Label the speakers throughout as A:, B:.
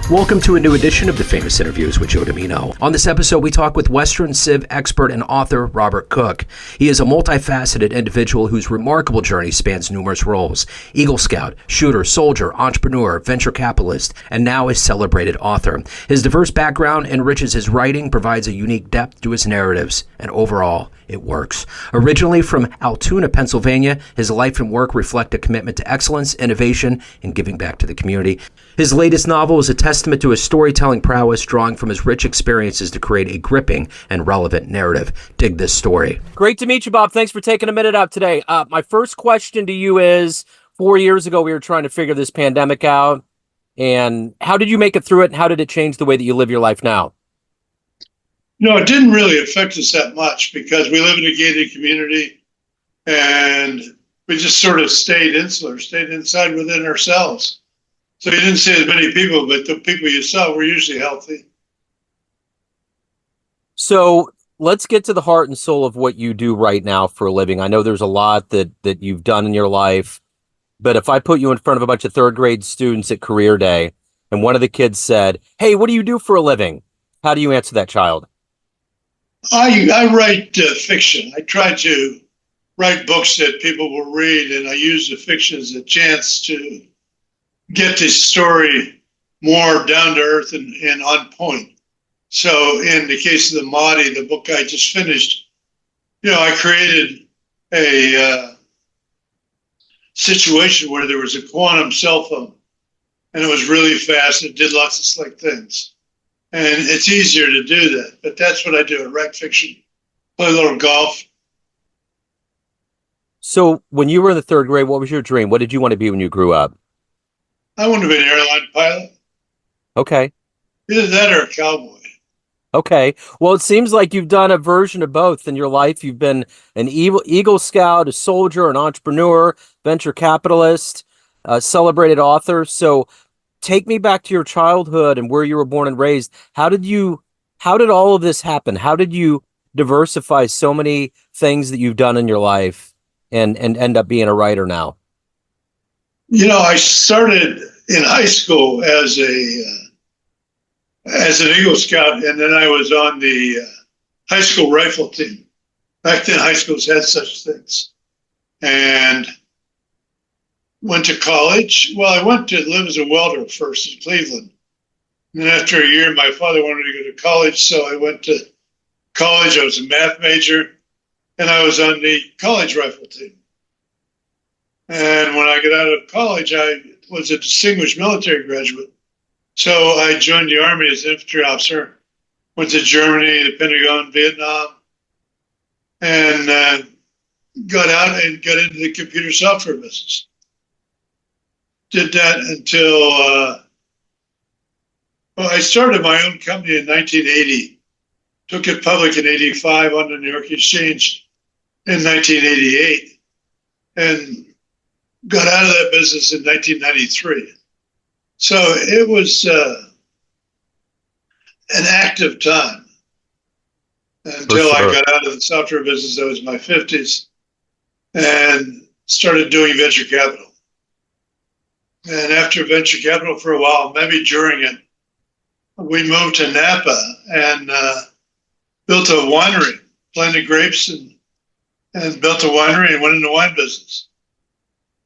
A: Welcome to a new edition of the Famous Interviews with Joe Dimino. On this episode, we talk with Western Civ expert and author Robert Cook. He is a multifaceted individual whose remarkable journey spans numerous roles: Eagle Scout, shooter, soldier, entrepreneur, venture capitalist, and now a celebrated author. His diverse background enriches his writing, provides a unique depth to his narratives, and overall, it works. Originally from Altoona, Pennsylvania, his life and work reflect a commitment to excellence, innovation, and giving back to the community. His latest novel is a testament to his storytelling prowess, drawing from his rich experiences to create a gripping and relevant narrative. Dig this story. Great to meet you, Bob. Thanks for taking a minute out today. My first question to you is, 4 years ago, we were trying to figure this pandemic out. And how did you make it through it? And how did it change the way that you live your life now?
B: No, it didn't really affect us that much because we live in a gated community and we just sort of stayed insular, stayed inside within ourselves. So you didn't see as many people, but the people you saw were usually healthy.
A: So let's get to the heart and soul of what you do right now for a living. I know there's a lot that you've done in your life, but if I put you in front of a bunch of third grade students at career day and one of the kids said, "Hey, what do you do for a living?" How do you answer that child?
B: I write fiction. I try to write books that people will read, and I use the fiction as a chance to get this story more down to earth and on point. So in the case of the Mahdi, the book I just finished, I created a situation where there was a quantum cell phone and it was really fast. It did lots of slick things. And it's easier to do that, but that's what I do. I write fiction, play a little golf.
A: So when you were in the third grade, what was your dream? What did you want to be when you grew up?
B: I want to be an airline pilot.
A: Okay.
B: Either that or a cowboy.
A: Okay. Well, it seems like you've done a version of both in your life. You've been an Eagle Scout, a soldier, an entrepreneur, venture capitalist, a celebrated author. So take me back to your childhood and where you were born and raised. How did all of this happen? How did you diversify so many things that you've done in your life and end up being a writer now?
B: I started in high school as an Eagle Scout, and then I was on the high school rifle team. Back then, high schools had such things. And went to college. Well, I went to live as a welder first in Cleveland. And then after a year, my father wanted to go to college, so I went to college. I was a math major, and I was on the college rifle team. And when I got out of college, I was a distinguished military graduate. So I joined the Army as an infantry officer, went to Germany, the Pentagon, Vietnam, and got out and got into the computer software business. Did that until, I started my own company in 1980, took it public in 85 on the New York Exchange in 1988, and got out of that business in 1993. So it was an active time until I got out of the software business. I was in my 50s and started doing venture capital. And after venture capital for a while, maybe during it, we moved to Napa and built a winery, planted grapes and built a winery and went into the wine business.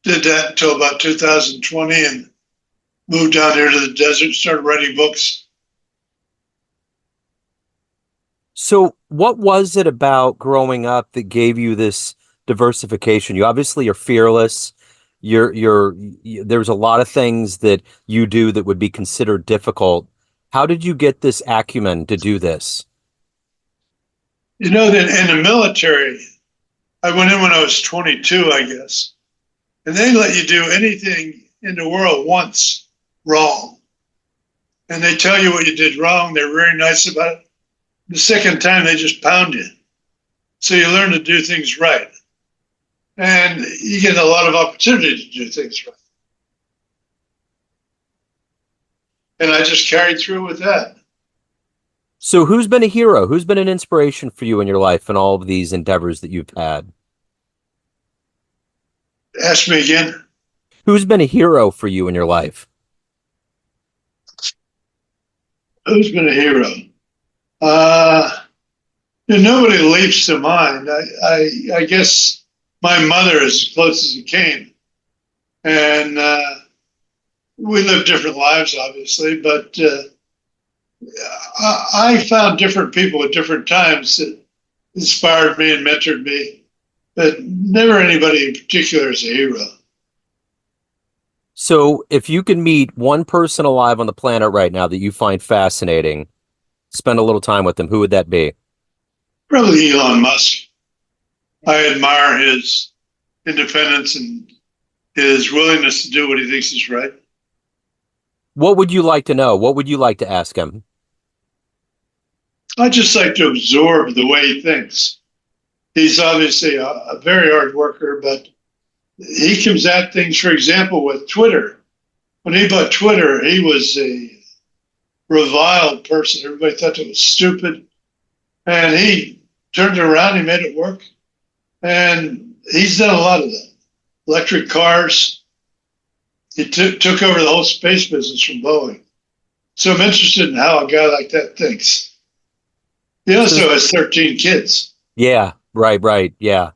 B: Did that until about 2020 and moved down here to the desert, started writing books.
A: So what was it about growing up that gave you this diversification? You obviously are fearless. There's a lot of things that you do that would be considered difficult. How did you get this acumen to do this?
B: That in the military, I went in when I was 22, I guess. And they let you do anything in the world once wrong. And they tell you what you did wrong. They're very nice about it. The second time, they just pound you. So you learn to do things right. And you get a lot of opportunity to do things right. And I just carried through with that.
A: So who's been a hero? Who's been an inspiration for you in your life and all of these endeavors that you've had?
B: Ask me again.
A: Who's been a hero for you in your life?
B: Who's been a hero? Nobody leaps to mind. I guess my mother is as close as it came, and we live different lives, obviously. But I found different people at different times that inspired me and mentored me, but never anybody in particular as a hero.
A: So, if you could meet one person alive on the planet right now that you find fascinating, spend a little time with them, who would that be?
B: Probably Elon Musk. I admire his independence and his willingness to do what he thinks is right.
A: What would you like to know? What would you like to ask him?
B: I just like to absorb the way he thinks. He's obviously a very hard worker, but he comes at things, for example, with Twitter. When he bought Twitter, he was a reviled person. Everybody thought it was stupid. And he turned it around, he made it work. And he's done a lot of that. Electric cars. He took over the whole space business from Boeing. So I'm interested in how a guy like that thinks. He also has 13 kids.
A: Yeah, right, yeah.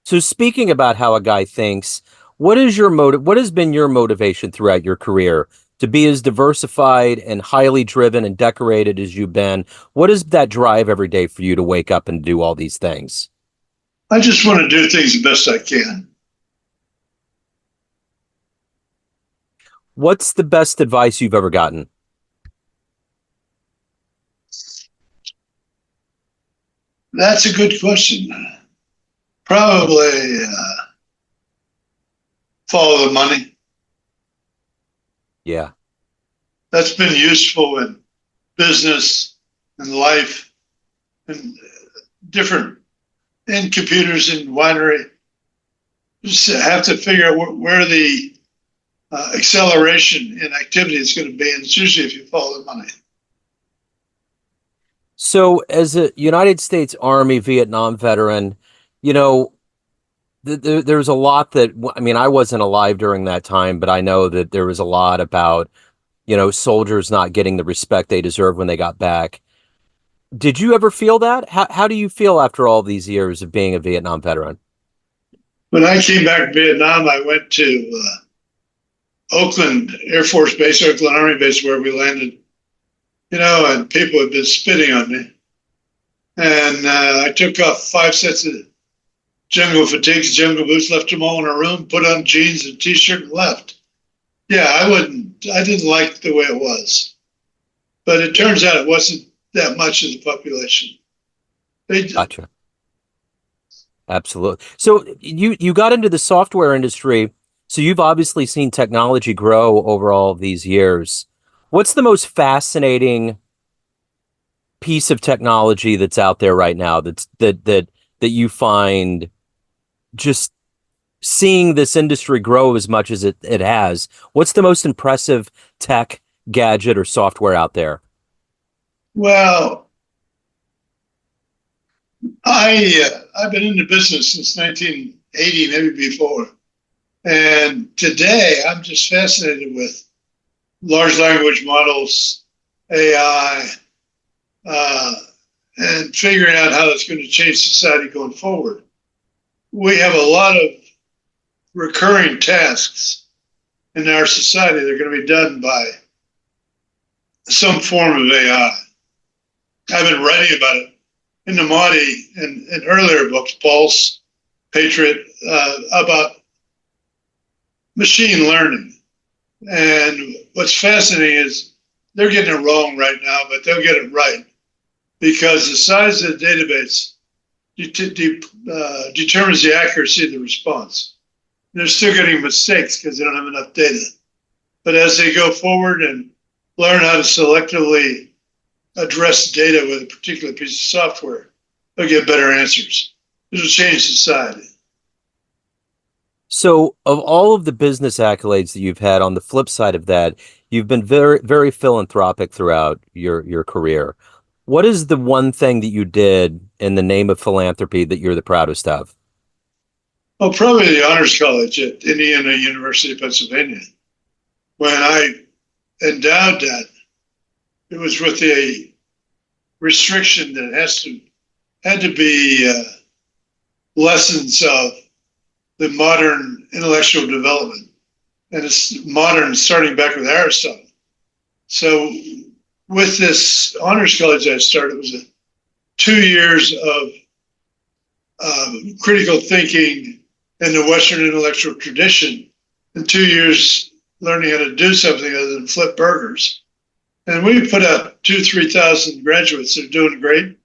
A: So speaking about how a guy thinks, what is your motive? What has been your motivation throughout your career to be as diversified and highly driven and decorated as you've been? What is that drive every day for you to wake up and do all these things?
B: I just want to do things the best I can.
A: What's the best advice you've ever gotten?
B: That's a good question. Probably follow the money.
A: Yeah.
B: That's been useful in business and life and different in computers and winery. You just have to figure out where the acceleration in activity is going to be, and it's usually if you follow the money.
A: So, as a United States Army Vietnam veteran, you know, there's a lot that, I mean, I wasn't alive during that time, but I know that there was a lot about, soldiers not getting the respect they deserve when they got back. Did you ever feel that? How do you feel after all these years of being a Vietnam veteran?
B: When I came back to Vietnam, I went to Oakland Air Force Base, Oakland Army Base, where we landed, and people had been spitting on me. And I took off 5 sets of jungle fatigues, jungle boots, left them all in a room, put on jeans and t-shirt and left. Yeah, I didn't like the way it was. But it turns out it wasn't that much of the population.
A: Gotcha. Absolutely. So you got into the software industry, so you've obviously seen technology grow over all of these years. What's the most fascinating piece of technology that's out there right now that you find just seeing this industry grow as much as it has? What's the most impressive tech gadget or software out there?
B: Well, I've been in the business since 1980, maybe before. And today I'm just fascinated with large language models, AI, and figuring out how that's going to change society going forward. We have a lot of recurring tasks in our society that are going to be done by some form of AI. I've been writing about it in the Mahdi and earlier books, Pulse, Patriot, about machine learning. And what's fascinating is they're getting it wrong right now, but they'll get it right because the size of the database determines the accuracy of the response. They're still getting mistakes because they don't have enough data. But as they go forward and learn how to selectively address data with a particular piece of software, they'll get better answers. It'll change society.
A: So, of all of the business accolades that you've had, on the flip side of that, you've been very, very philanthropic throughout your career. What is the one thing that you did in the name of philanthropy that you're the proudest of?
B: Well, probably the Honors College at Indiana University of Pennsylvania. When I endowed that, it was with a restriction that had to be lessons of the modern intellectual development, and it's modern starting back with Aristotle. So with this honors college I started, it was 2 years of critical thinking in the Western intellectual tradition, and 2 years learning how to do something other than flip burgers. And we put out 3,000 graduates that are doing great.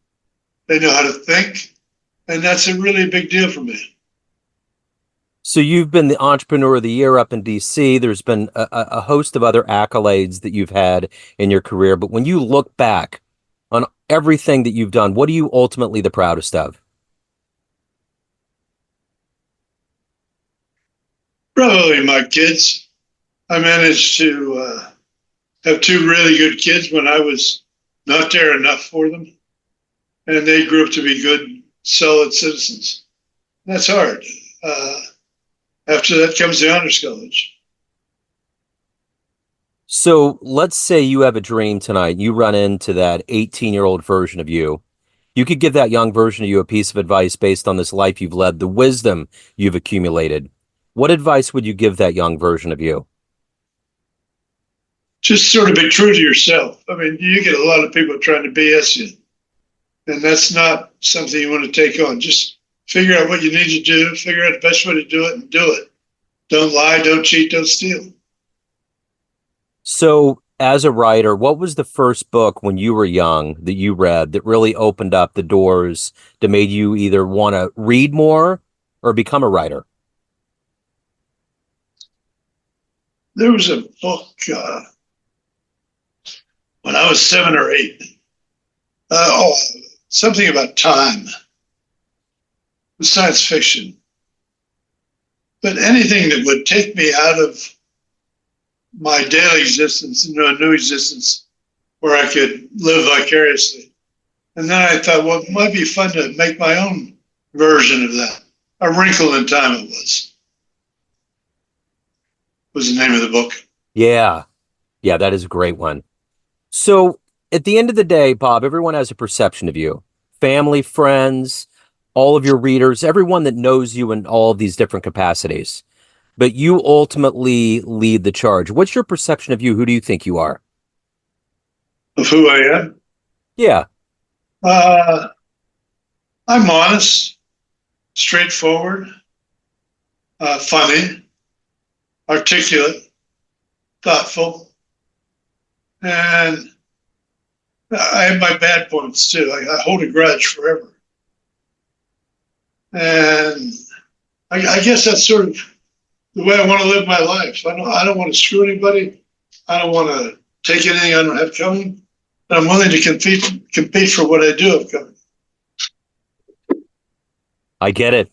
B: They know how to think, and that's a really big deal for me.
A: So you've been the Entrepreneur of the Year up in DC. There's been a host of other accolades that you've had in your career. But when you look back on everything that you've done, what are you ultimately the proudest of?
B: Probably my kids. I managed to have 2 really good kids when I was not there enough for them. And they grew up to be good, solid citizens. That's hard. After that comes the honors college.
A: So let's say you have a dream tonight. You run into that 18-year-old version of you. You could give that young version of you a piece of advice based on this life you've led, the wisdom you've accumulated. What advice would you give that young version of you?
B: Just sort of be true to yourself. I mean, you get a lot of people trying to BS you, and that's not something you want to take on. Just figure out what you need to do, figure out the best way to do it, and do it. Don't lie, don't cheat, don't steal.
A: So as a writer, what was the first book when you were young that you read that really opened up the doors that made you either want to read more or become a writer?
B: There was a book when I was 7 or 8. Something about time. It was science fiction. But anything that would take me out of my daily existence into a new existence where I could live vicariously. And then I thought, well, it might be fun to make my own version of that. A Wrinkle in Time it was the name of the book.
A: Yeah, that is a great one. So at the end of the day, Bob, everyone has a perception of you. Family, friends, all of your readers, everyone that knows you in all of these different capacities. But you ultimately lead the charge. What's your perception of you? Who do you think you are?
B: Of who I am?
A: Yeah.
B: I'm honest, straightforward, funny, articulate, thoughtful, and I have my bad points too. I hold a grudge forever. And I guess that's sort of the way I want to live my life. I don't want to screw anybody. I don't want to take anything I don't have coming. And I'm willing to compete for what I do have coming.
A: I get it.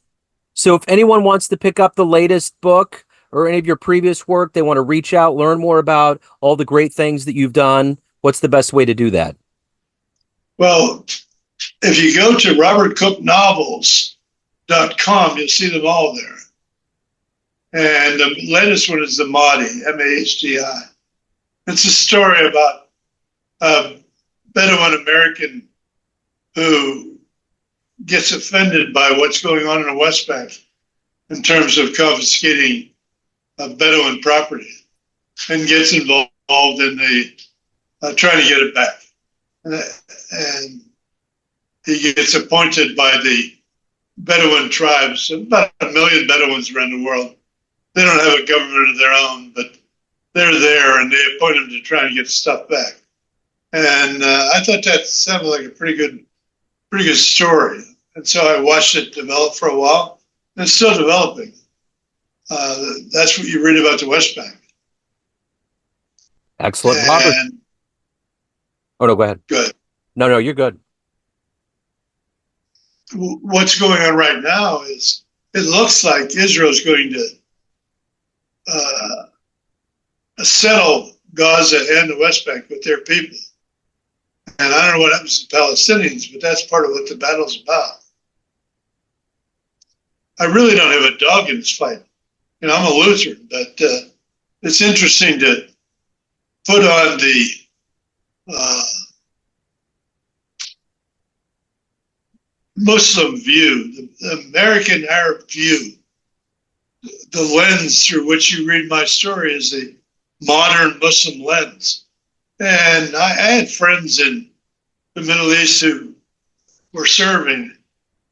A: So if anyone wants to pick up the latest book or any of your previous work, they want to reach out, learn more about all the great things that you've done, what's the best way to do that?
B: Well, if you go to robertcooknovels.com, you'll see them all there. And the latest one is the Mahdi, Mahdi. It's a story about a Bedouin American who gets offended by what's going on in the West Bank in terms of confiscating Bedouin property and gets involved in the trying to get it back. And he gets appointed by the Bedouin tribes, about 1 million Bedouins around the world. They don't have a government of their own, but they're there and they appoint him to try and get stuff back. And I thought that sounded like a pretty good story. And so I watched it develop for a while, and it's still developing. That's what you read about the West Bank.
A: Excellent, Robert. Oh, no, go ahead.
B: Good.
A: No, you're good.
B: What's going on right now is it looks like Israel's going to settle Gaza and the West Bank with their people. And I don't know what happens to Palestinians, but that's part of what the battle's about. I really don't have a dog in this fight. You know, I'm a Lutheran, but it's interesting to put on the uh, Muslim view, the American Arab view. The lens through which you read my story is the modern Muslim lens. And I had friends in the Middle East who were serving,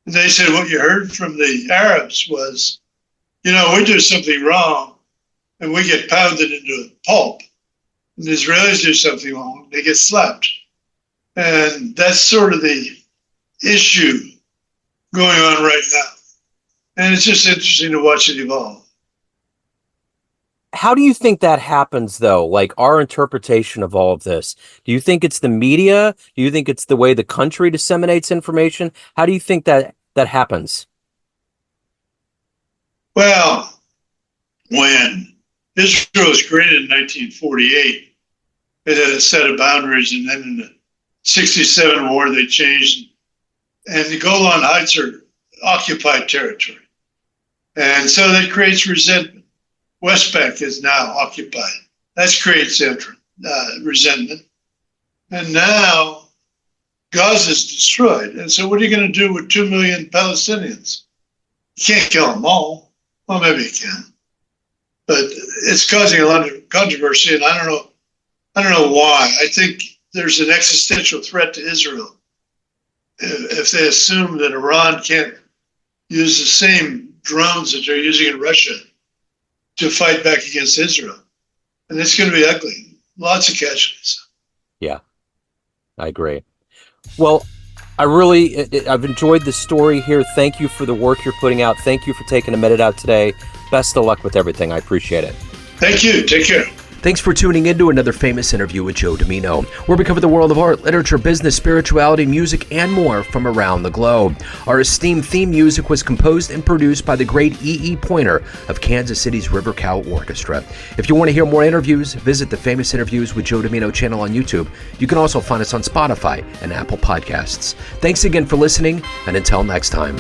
B: and they said what you heard from the Arabs was, we do something wrong and we get pounded into a pulp. And the Israelis do something wrong, they get slapped. And that's sort of the issue going on right now. And it's just interesting to watch it evolve.
A: How do you think that happens, though? Like our interpretation of all of this? Do you think it's the media? Do you think it's the way the country disseminates information? How do you think that happens?
B: Well, when Israel was created in 1948, it had a set of boundaries, and then in the 67 war, they changed. And the Golan Heights are occupied territory. And so that creates resentment. West Bank is now occupied. That creates resentment. And now Gaza is destroyed. And so what are you going to do with 2 million Palestinians? You can't kill them all. Well, maybe you can. But it's causing a lot of controversy, and I don't know why. I think there's an existential threat to Israel. If they assume that Iran can't use the same drones that they're using in Russia to fight back against Israel. And it's going to be ugly. Lots of casualties.
A: Yeah, I agree. Well, I've enjoyed the story here. Thank you for the work you're putting out. Thank you for taking a minute out today. Best of luck with everything. I appreciate it.
B: Thank you. Take care.
A: Thanks for tuning in to another famous interview with Joe Dimino, where we cover the world of art, literature, business, spirituality, music, and more from around the globe. Our esteemed theme music was composed and produced by the great E.E. Pointer of Kansas City's River Cow Orchestra. If you want to hear more interviews, visit the Famous Interviews with Joe Dimino channel on YouTube. You can also find us on Spotify and Apple Podcasts. Thanks again for listening, and until next time.